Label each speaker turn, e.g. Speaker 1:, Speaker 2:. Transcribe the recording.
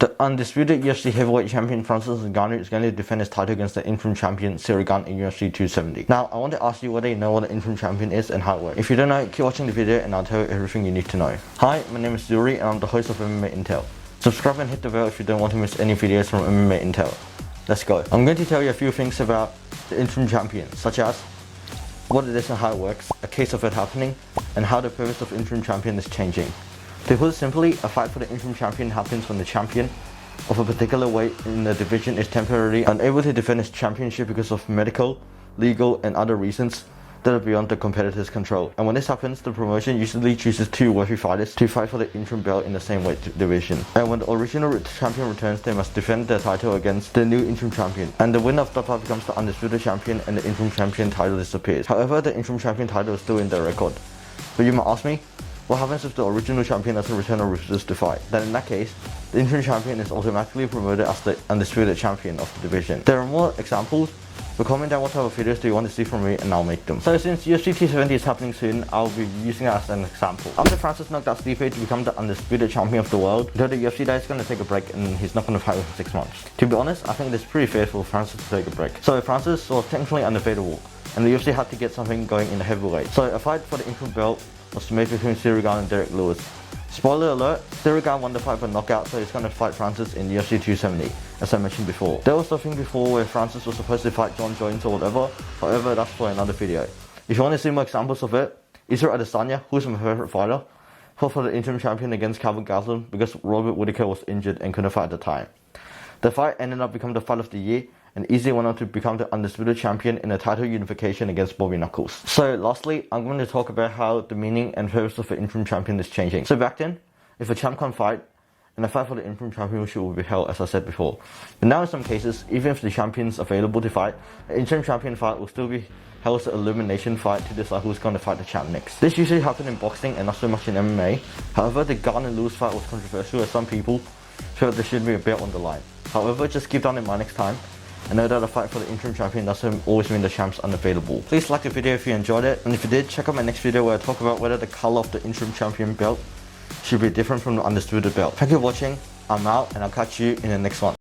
Speaker 1: The undisputed UFC heavyweight champion Francis Ngannou is going to defend his title against the interim champion Ciryl Gane in UFC 270. Now, I want to ask you whether you know what the interim champion is and how it works. If you don't know, keep watching the video and I'll tell you everything you need to know. Hi, my name is Yuri and I'm the host of MMA Intel. Subscribe and hit the bell if you don't want to miss any videos from MMA Intel. Let's go. I'm going to tell you a few things about the interim champion, such as what it is and how it works, a case of it happening, and how the purpose of interim champion is changing. To put it simply, a fight for the interim champion happens when the champion of a particular weight in the division is temporarily unable to defend his championship because of medical, legal, and other reasons that are beyond the competitor's control. And when this happens, the promotion usually chooses two worthy fighters to fight for the interim belt in the same weight division. And when the original champion returns, they must defend their title against the new interim champion. And the winner of that fight becomes the undisputed champion and the interim champion title disappears. However, the interim champion title is still in their record. But you might ask me, what happens if the original champion doesn't return or refuses to fight? Then in that case, the interim champion is automatically promoted as the undisputed champion of the division. There are more examples, but comment down what type of videos do you want to see from me and I'll make them. So since UFC 270 is happening soon, I'll be using it as an example. After Francis knocked out Stipe to become the undisputed champion of the world, the UFC guy is going to take a break and he's not going to fight for 6 months. To be honest, I think it is pretty fair for Francis to take a break. So Francis was technically unavailable, and the UFC had to get something going in the heavyweight. So a fight for the interim belt was made between Ciryl Gane and Derek Lewis. Spoiler alert, Ciryl Gane won the fight for knockout, so he's going to fight Francis in UFC 270, as I mentioned before. There was something before where Francis was supposed to fight John Jones or whatever, however that's for another video. If you want to see more examples of it, Israel Adesanya, who is my favorite fighter, fought for the interim champion against Calvin Gastelum because Robert Whittaker was injured and couldn't fight at the time. The fight ended up becoming the fight of the year, and easily went on to become the undisputed champion in a title unification against Bobby Knuckles. So lastly, I'm going to talk about how the meaning and purpose of the interim champion is changing. So back then, if a champ can't fight, and a fight for the interim championship will be held, as I said before. But now in some cases, even if the champion is available to fight, the interim champion fight will still be held as an elimination fight to decide who's going to fight the champ next. This usually happens in boxing and not so much in MMA. However, the Gane and Lewis fight was controversial as some people felt there should be a belt on the line. However, just keep that in mind next time, and know that a fight for the interim champion doesn't always mean the champ's unavailable. Please like the video if you enjoyed it, and if you did, check out my next video where I talk about whether the color of the interim champion belt should be different from the undisputed belt. Thank you for watching, I'm out, and I'll catch you in the next one.